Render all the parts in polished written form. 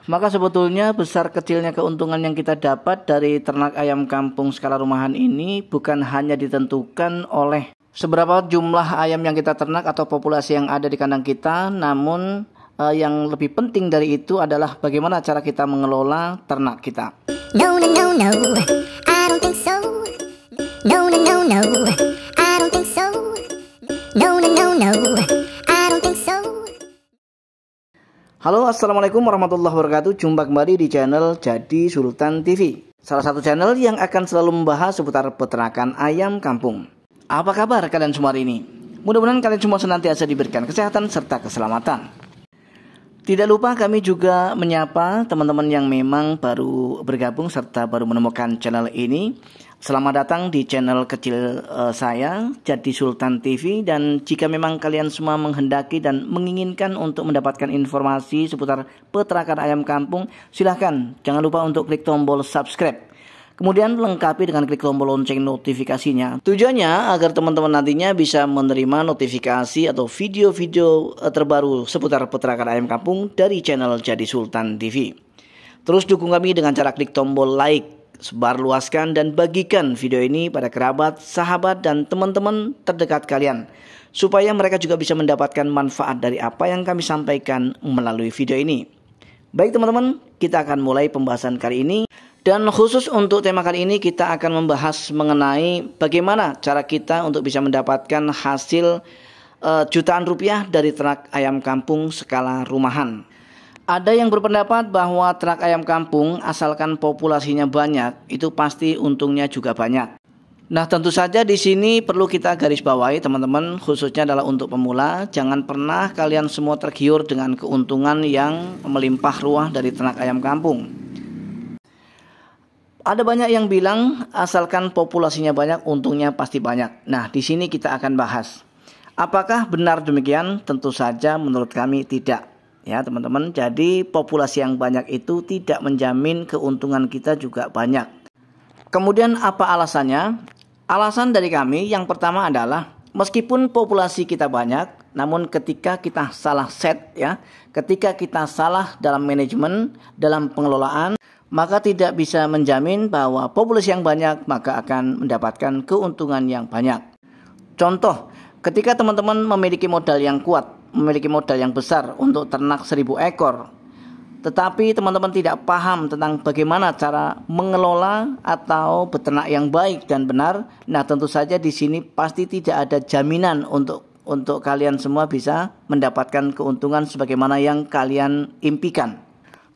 Maka sebetulnya besar kecilnya keuntungan yang kita dapat dari ternak ayam kampung skala rumahan ini bukan hanya ditentukan oleh seberapa jumlah ayam yang kita ternak atau populasi yang ada di kandang kita, namun yang lebih penting dari itu adalah bagaimana cara kita mengelola ternak kita. No, no, no, no, I don't think so. No, no, no, no, I don't think so. No, no, no, no, I don't think so. Halo, assalamualaikum warahmatullahi wabarakatuh. Jumpa kembali di channel Jadi Sultan TV, salah satu channel yang akan selalu membahas seputar peternakan ayam kampung. Apa kabar kalian semua hari ini? Mudah-mudahan kalian semua senantiasa diberikan kesehatan serta keselamatan. Tidak lupa kami juga menyapa teman-teman yang memang baru bergabung serta baru menemukan channel ini. Selamat datang di channel kecil saya, Jadi Sultan TV. Dan jika memang kalian semua menghendaki dan menginginkan untuk mendapatkan informasi seputar peternakan ayam kampung, silahkan jangan lupa untuk klik tombol subscribe. Kemudian lengkapi dengan klik tombol lonceng notifikasinya. Tujuannya agar teman-teman nantinya bisa menerima notifikasi atau video-video terbaru seputar peternakan ayam kampung dari channel Jadi Sultan TV. Terus dukung kami dengan cara klik tombol like, sebarluaskan dan bagikan video ini pada kerabat, sahabat, dan teman-teman terdekat kalian, supaya mereka juga bisa mendapatkan manfaat dari apa yang kami sampaikan melalui video ini. Baik teman-teman, kita akan mulai pembahasan kali ini. Dan khusus untuk tema kali ini kita akan membahas mengenai bagaimana cara kita untuk bisa mendapatkan hasil jutaan rupiah dari ternak ayam kampung skala rumahan. Ada yang berpendapat bahwa ternak ayam kampung asalkan populasinya banyak, itu pasti untungnya juga banyak. Nah, tentu saja di sini perlu kita garis bawahi teman-teman, khususnya adalah untuk pemula. Jangan pernah kalian semua tergiur dengan keuntungan yang melimpah ruah dari ternak ayam kampung. Ada banyak yang bilang asalkan populasinya banyak, untungnya pasti banyak. Nah, di sini kita akan bahas. Apakah benar demikian? Tentu saja menurut kami tidak. Ya teman-teman, jadi populasi yang banyak itu tidak menjamin keuntungan kita juga banyak. Kemudian apa alasannya? Alasan dari kami yang pertama adalah meskipun populasi kita banyak, namun ketika kita salah set ya, ketika kita salah dalam manajemen, dalam pengelolaan, maka tidak bisa menjamin bahwa populasi yang banyak maka akan mendapatkan keuntungan yang banyak. Contoh, ketika teman-teman memiliki modal yang kuat, memiliki modal yang besar untuk ternak 1000 ekor, tetapi teman-teman tidak paham tentang bagaimana cara mengelola atau beternak yang baik dan benar, nah tentu saja di sini pasti tidak ada jaminan untuk kalian semua bisa mendapatkan keuntungan sebagaimana yang kalian impikan.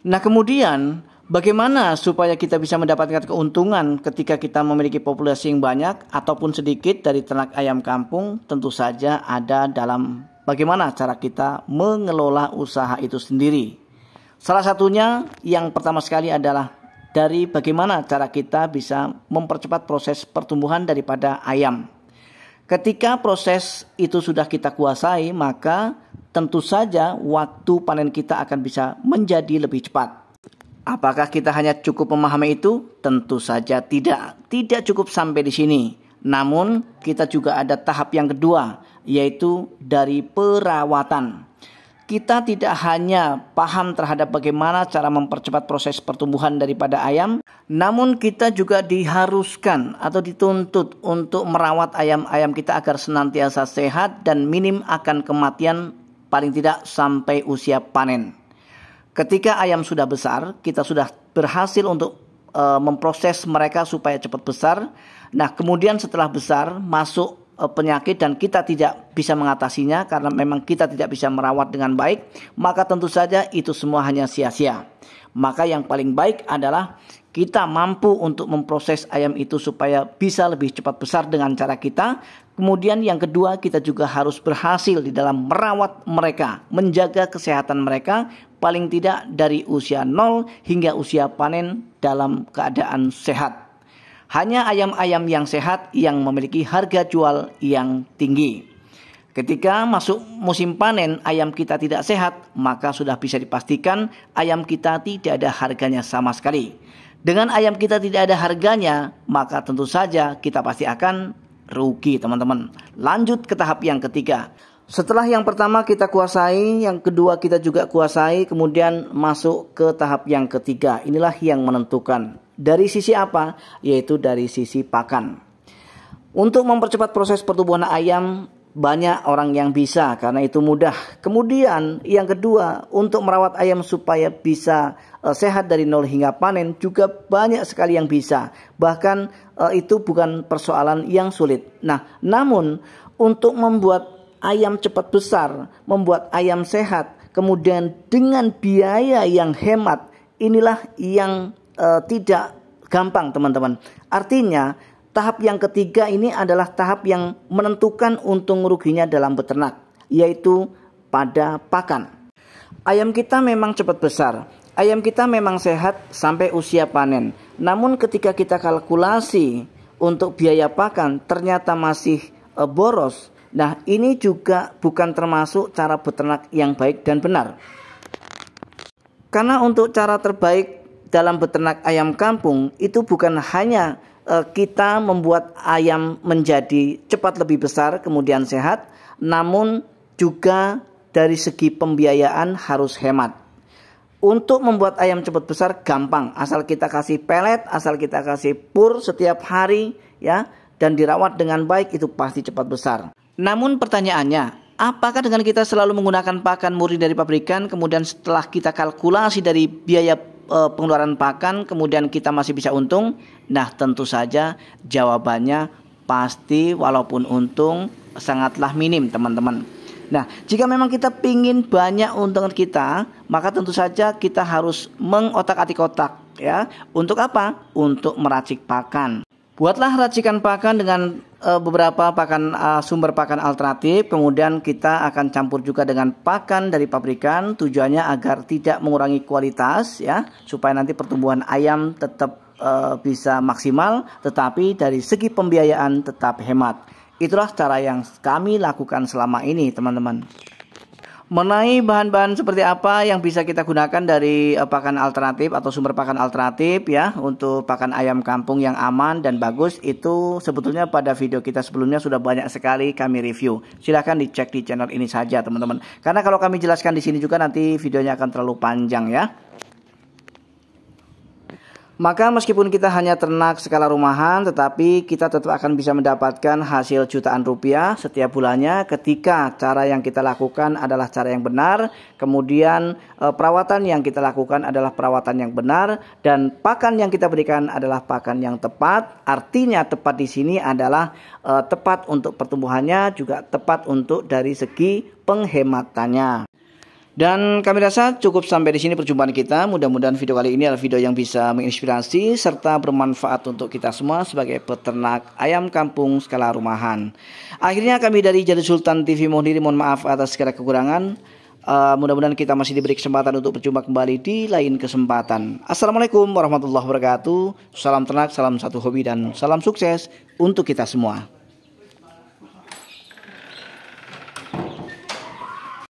Nah kemudian bagaimana supaya kita bisa mendapatkan keuntungan ketika kita memiliki populasi yang banyak ataupun sedikit dari ternak ayam kampung? Tentu saja ada dalam bagaimana cara kita mengelola usaha itu sendiri. Salah satunya yang pertama sekali adalah dari bagaimana cara kita bisa mempercepat proses pertumbuhan daripada ayam. Ketika proses itu sudah kita kuasai, maka tentu saja waktu panen kita akan bisa menjadi lebih cepat. Apakah kita hanya cukup memahami itu? Tentu saja tidak. Tidak cukup sampai di sini. Namun kita juga ada tahap yang kedua, yaitu dari perawatan. Kita tidak hanya paham terhadap bagaimana cara mempercepat proses pertumbuhan daripada ayam, namun kita juga diharuskan atau dituntut untuk merawat ayam-ayam kita agar senantiasa sehat dan minim akan kematian paling tidak sampai usia panen. Ketika ayam sudah besar, kita sudah berhasil untuk memproses mereka supaya cepat besar. Nah, kemudian setelah besar masuk penyakit dan kita tidak bisa mengatasinya karena memang kita tidak bisa merawat dengan baik, maka tentu saja itu semua hanya sia-sia. Maka yang paling baik adalah kita mampu untuk memproses ayam itu supaya bisa lebih cepat besar dengan cara kita. Kemudian yang kedua, kita juga harus berhasil di dalam merawat mereka, menjaga kesehatan mereka paling tidak dari usia 0 hingga usia panen dalam keadaan sehat. Hanya ayam-ayam yang sehat yang memiliki harga jual yang tinggi. Ketika masuk musim panen ayam kita tidak sehat, maka sudah bisa dipastikan ayam kita tidak ada harganya sama sekali. Dengan ayam kita tidak ada harganya, maka tentu saja kita pasti akan rugi teman-teman. Lanjut ke tahap yang ketiga. Setelah yang pertama kita kuasai, yang kedua kita juga kuasai, kemudian masuk ke tahap yang ketiga. Inilah yang menentukan. Dari sisi apa? Yaitu dari sisi pakan. Untuk mempercepat proses pertumbuhan ayam, banyak orang yang bisa karena itu mudah. Kemudian yang kedua, untuk merawat ayam supaya bisa sehat dari nol hingga panen juga banyak sekali yang bisa. Bahkan itu bukan persoalan yang sulit. Nah, namun untuk membuat ayam cepat besar, membuat ayam sehat, kemudian dengan biaya yang hemat, inilah yang tidak gampang, teman-teman. Artinya tahap yang ketiga ini adalah tahap yang menentukan untung ruginya dalam beternak, yaitu pada pakan. Ayam kita memang cepat besar, ayam kita memang sehat sampai usia panen. Namun ketika kita kalkulasi untuk biaya pakan ternyata masih boros. Nah, ini juga bukan termasuk cara beternak yang baik dan benar. Karena untuk cara terbaik dalam beternak ayam kampung itu bukan hanya kita membuat ayam menjadi cepat lebih besar kemudian sehat, namun juga dari segi pembiayaan harus hemat. Untuk membuat ayam cepat besar gampang, asal kita kasih pelet, asal kita kasih pur setiap hari ya, dan dirawat dengan baik itu pasti cepat besar. Namun pertanyaannya, apakah dengan kita selalu menggunakan pakan murni dari pabrikan, kemudian setelah kita kalkulasi dari biaya pengeluaran pakan, kemudian kita masih bisa untung? Nah, tentu saja jawabannya pasti walaupun untung sangatlah minim, teman-teman. Nah, jika memang kita ingin banyak untung kita, maka tentu saja kita harus mengotak-atik otak ya. Untuk apa? Untuk meracik pakan. Buatlah racikan pakan dengan beberapa pakan sumber pakan alternatif. Kemudian kita akan campur juga dengan pakan dari pabrikan. Tujuannya agar tidak mengurangi kualitas ya, supaya nanti pertumbuhan ayam tetap bisa maksimal, tetapi dari segi pembiayaan tetap hemat. Itulah cara yang kami lakukan selama ini, teman-teman. Mengenai bahan-bahan seperti apa yang bisa kita gunakan dari pakan alternatif atau sumber pakan alternatif ya untuk pakan ayam kampung yang aman dan bagus, itu sebetulnya pada video kita sebelumnya sudah banyak sekali kami review. Silahkan dicek di channel ini saja, teman-teman. Karena kalau kami jelaskan di sini juga nanti videonya akan terlalu panjang ya. Maka meskipun kita hanya ternak skala rumahan, tetapi kita tetap akan bisa mendapatkan hasil jutaan rupiah setiap bulannya ketika cara yang kita lakukan adalah cara yang benar, kemudian perawatan yang kita lakukan adalah perawatan yang benar, dan pakan yang kita berikan adalah pakan yang tepat. Artinya tepat di sini adalah tepat untuk pertumbuhannya, juga tepat untuk dari segi penghematannya. Dan kami rasa cukup sampai di sini perjumpaan kita. Mudah-mudahan video kali ini adalah video yang bisa menginspirasi serta bermanfaat untuk kita semua sebagai peternak ayam kampung skala rumahan. Akhirnya kami dari Jadi Sultan TV mohon diri, mohon maaf atas segala kekurangan. Mudah-mudahan kita masih diberi kesempatan untuk berjumpa kembali di lain kesempatan. Assalamualaikum warahmatullahi wabarakatuh. Salam ternak, salam satu hobi, dan salam sukses untuk kita semua.